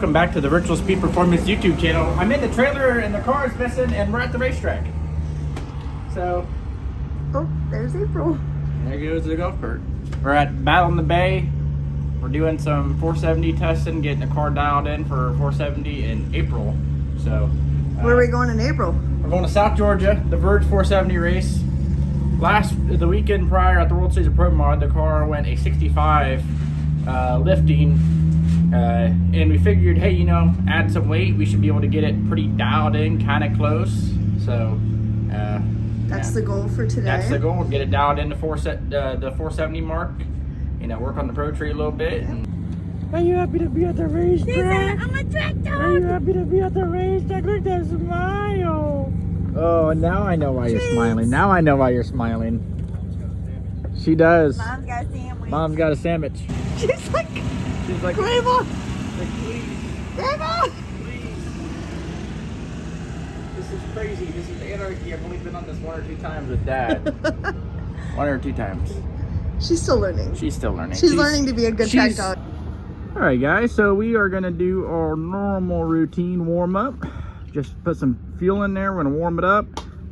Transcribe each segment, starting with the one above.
welcome back to the Virtual Speed Performance YouTube channel. I'm in the trailer and the car is missing and we're at the racetrack. So, oh, there's April. There goes the golf cart. We're at Battle in the Bay. We're doing some 470 testing, getting the car dialed in for 470 in April. So, where are we going in April? We're going to South Georgia, the Verge 470 race. The weekend prior at the World Series of Pro Mod, the car went a 65 lifting. And we figured, hey, you know, add some weight, we should be able to get it pretty dialed in, kind of close. So that's the goal for today. That's the goal. Get it dialed in the 470 mark. You know, work on the Pro Tree a little bit. Are you happy to be at the racetrack? I'm a tractor. Are you happy to be at the racetrack? Look at that smile. Oh, now I know why you're smiling. Now I know why you're smiling. She does. Mom's got a sandwich. Mom's got a sandwich. She's like, Grandma. please. Grandma. This is crazy. This is anarchy. I've only been on this 1 or 2 times with Dad. 1 or 2 times. She's still learning. She's still learning. She's learning to be a good track dog. All right, guys. So we are gonna do our normal routine warm up. Just put some fuel in there. We're gonna warm it up.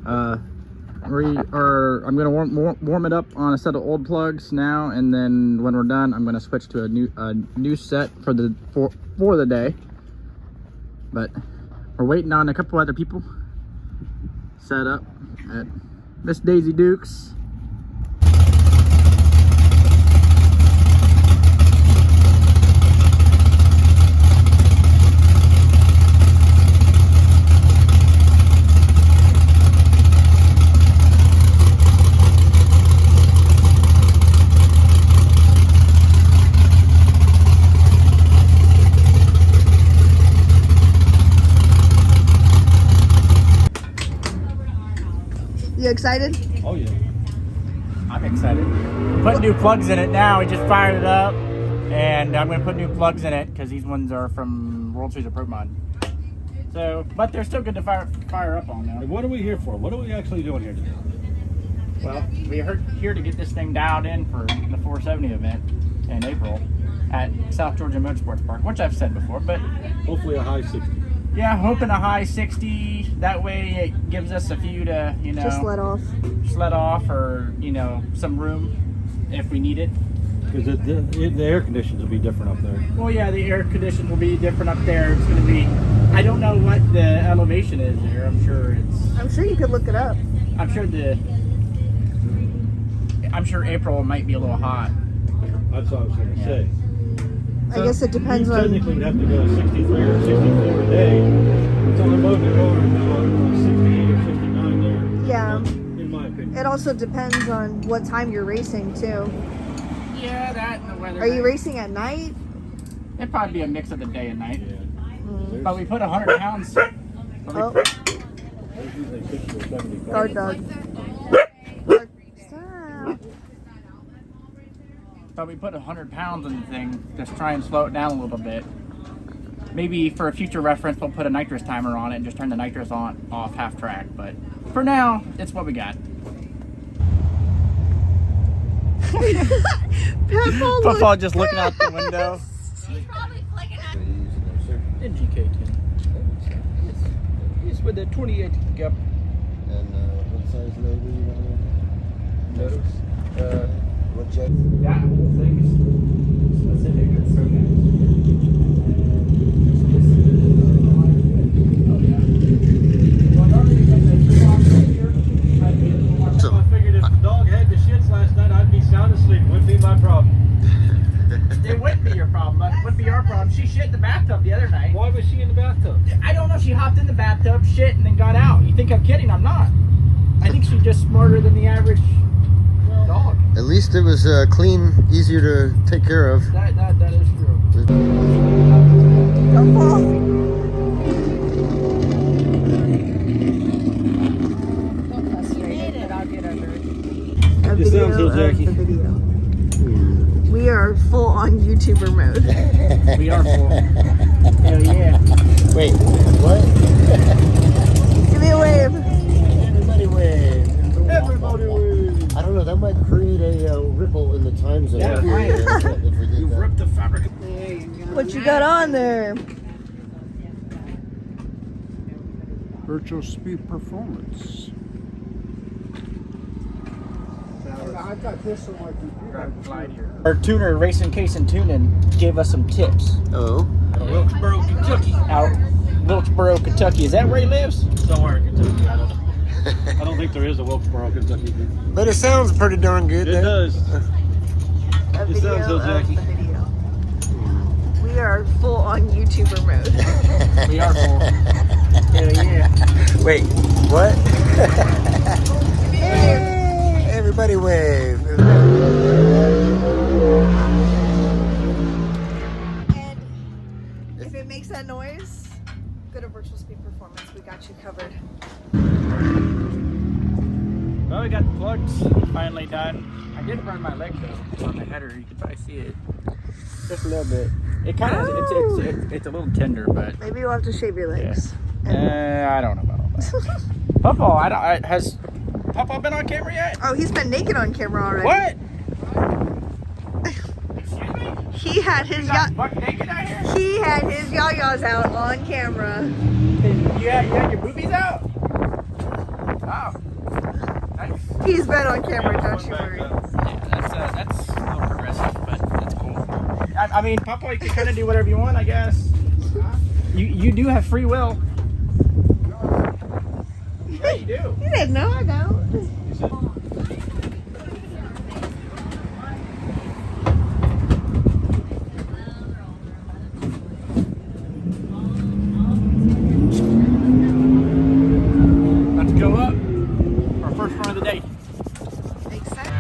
I'm gonna warm it up on a set of old plugs now, and then when we're done, I'm gonna switch to a new set for the day. But we're waiting on a couple other people set up at Miss Daisy Dukes. You excited? Oh yeah. I'm excited. Putting new plugs in it now. We just fired it up, and I'm gonna put new plugs in it because these ones are from World Series of Pro Mod. So, but they're still good to fire up on now. And what are we here for? What are we actually doing here today? Well, we're here to get this thing dialed in for the 470 event in April at South Georgia Motorsports Park, which I've said before, but Hopefully a high 60. yeah, hoping a high 60. That way it gives us a few to, you know, Just let off, or, you know, some room if we need it. Because the air conditions will be different up there. Well, yeah, the air conditions will be different up there. It's going to be, I don't know what the elevation is there. I'm sure you could look it up. I'm sure April might be a little hot. That's what I was going to say. I guess it depends you on. technically would have to go 63 or 64 a day. It's on the load to go or 68 or 69 there. Yeah. In my opinion. It also depends on what time you're racing too. Yeah, that and the weather. Are you racing at night? It'd probably be a mix of the day and night. Yeah. But we put 100 pounds. Oh, There's usually 60 or 70 cars. guard dog. But we put 100 pounds in the thing, just try and slow it down a little bit. Maybe for a future reference, we'll put a nitrous timer on it and just turn the nitrous off half track. But for now, it's what we got. Paul just looking out the window. She's probably flicking at NGK10. It's with a 28 gap. And what size load do you want to Nose. What jet? That whole thing is specific to programs. I figured if the dog had the shits last night, I'd be sound asleep. Wouldn't be my problem. It wouldn't be your problem, but it would be our problem. She shit in the bathtub the other night. Why was she in the bathtub? I don't know. She hopped in the bathtub, shit, and then got out. You think I'm kidding? I'm not. I think she's just smarter than the average dog. At least it was clean, easier to take care of. That is true. Don't fall. Don't frustrate it, but I'll get over it. A This sounds video so of Jackie. the video. We are full on YouTuber mode. We are full. Hell yeah. Wait, what? Give me a wave. Everybody wave. Everybody wave. I don't know, that might create a ripple in the time zone. Yeah, right. If we did You that. ripped the fabric. What you got on there? Virtual Speed Performance. I've got this on my computer. Our tuner, Racing Case and Tuning, gave us some tips. Oh. Wilkesboro, Kentucky. Out Wilkesboro, Kentucky. Is that where he lives? Somewhere in Kentucky, I don't know. I don't think there is a Wilkesboro, Kentucky. But it sounds pretty darn good. It does. A It video sounds so of janky. the video. We are full on YouTuber mode. We are full. Hell yeah. Wait, what? Everybody wave. And if it makes that noise, go to Virtual Speed Performance. We got you covered. Well, we got the plugs finally done. I did burn my leg though on the header. You can probably see it just a little bit. It kind of it's a little tender, but Maybe you'll have to shave your legs. I don't know about all that. Papa, has Papa been on camera yet? Oh, he's been naked on camera already. What? Excuse me? He had his Buck naked out here? he had his yayas out on camera. You had your boobies out? Wow. Nice. He's been on camera, don't you worry. Yeah, that's a little progressive, but that's cool. I mean, Papa, you can kind of do whatever you want, I guess. You do have free will. Yeah, you do. He said, no, I don't. Let's go up. Our first run of the day. Excited.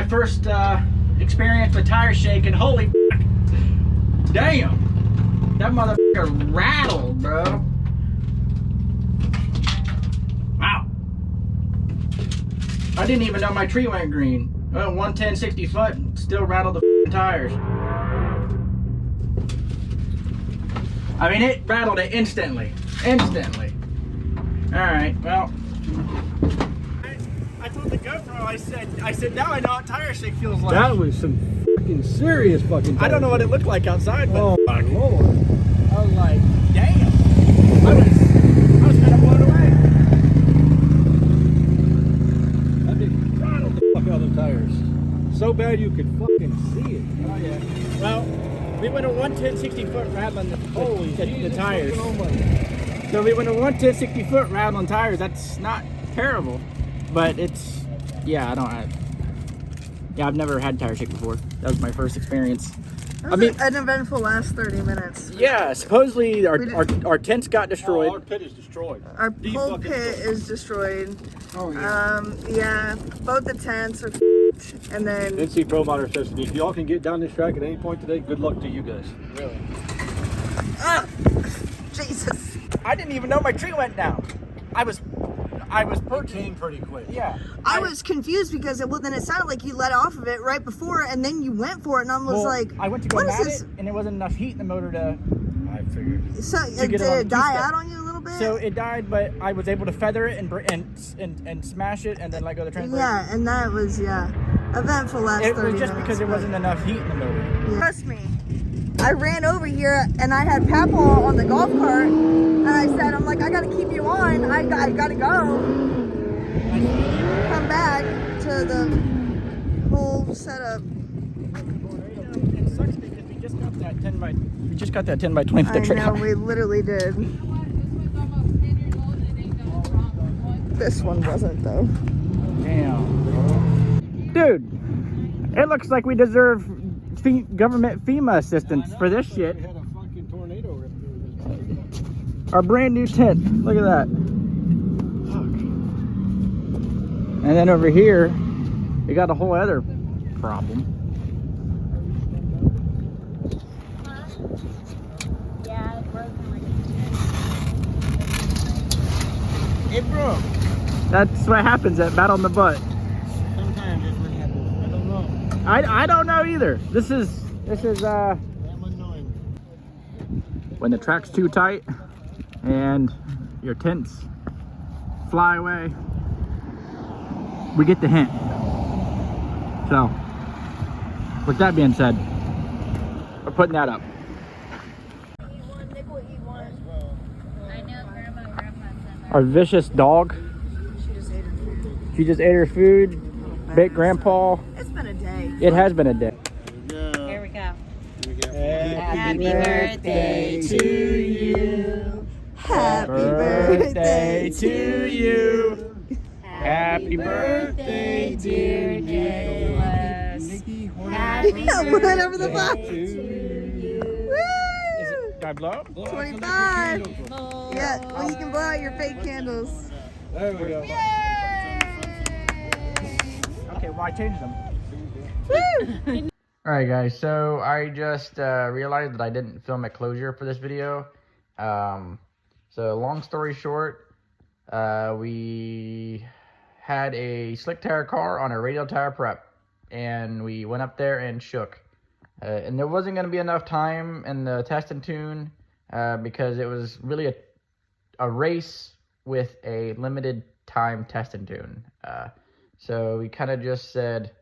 my first experience with tire shaking. Holy fuck. Damn. That motherfucker rattled, bro. Wow. I didn't even know my tree went green. Well, 110, 60 foot, still rattled the tires. I mean, it rattled it instantly. Instantly. Alright, well. I told the GoPro, I said, now I know what tire shake feels like. That was some fucking serious fucking. I don't know what it looked like outside, but Oh my lord! I was like, damn. I was kind of blown away. That thing rattled the fuck out of the tires. So bad you could fucking see it. Oh yeah. Well, we went a 110, 60 foot rattling the tires. So we went a 110, 60 foot rattling tires. That's not terrible, but it's, yeah, I've never had tire shake before. That was my first experience. That was an eventful last 30 minutes. Yeah, supposedly our tents got destroyed. Our pit is destroyed. Our pole pit is destroyed. Oh yeah. Yeah, both the tents are and then NC Pro Monitor says, if y'all can get down this track at any point today, good luck to you guys. Really? Jesus. I didn't even know my tree went down. I was It came pretty quick. yeah. I was confused because then it sounded like you let off of it right before and then you went for it and I was like, I went to go what at is it this? and there wasn't enough heat in the motor to. I figured. So to get did it on it die two-step. out on you a little bit? So it died, but I was able to feather it and smash it and then let go of the transfer. yeah, and that was eventful last 30 It minutes. was just because there but- wasn't enough heat in the motor. Yeah. Trust me. I ran over here and I had Papa on the golf cart and I said, I'm like, I gotta keep you on. I gotta go. Come back to the whole setup. It sucks because we just got that 10 by 20 foot I trailer. know, we literally did. This one wasn't though. Damn. Dude, it looks like we deserve government FEMA assistance for this shit. We had a fucking tornado rip through this. Our brand new tent. Look at that. Fuck. And then over here, we got a whole other problem. Yeah, it broke It broke. That's what happens at Battle in the Butt. Sometimes that's what happens. I don't know. I don't know either. This is That one knowing. when the track's too tight and your tents fly away. We get the hint. So, with that being said, we're putting that up. Our vicious dog. She just ate her food. Bit Grandpa. It's been a day. It has been a day. Here we go. Happy birthday to you. Happy birthday to you. Happy birthday, dear Nicholas. Happy Whatever the fuck. Can I blow? 25. Yeah, well, you can blow out your fake candles. There we go. Okay, well I changed them. Alright guys, so I just realized that I didn't film a closure for this video. So long story short, we had a slick tire car on a radial tire prep. And we went up there and shook. And there wasn't going to be enough time in the test and tune because it was really a race with a limited time test and tune. So we kind of just said,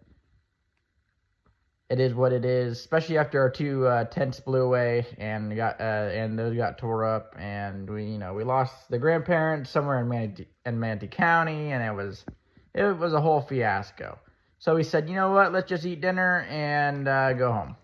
it is what it is, especially after our two tents blew away and those got tore up, and we lost the grandparents somewhere in Manatee County, and it was a whole fiasco. So we said, you know what, let's just eat dinner and go home.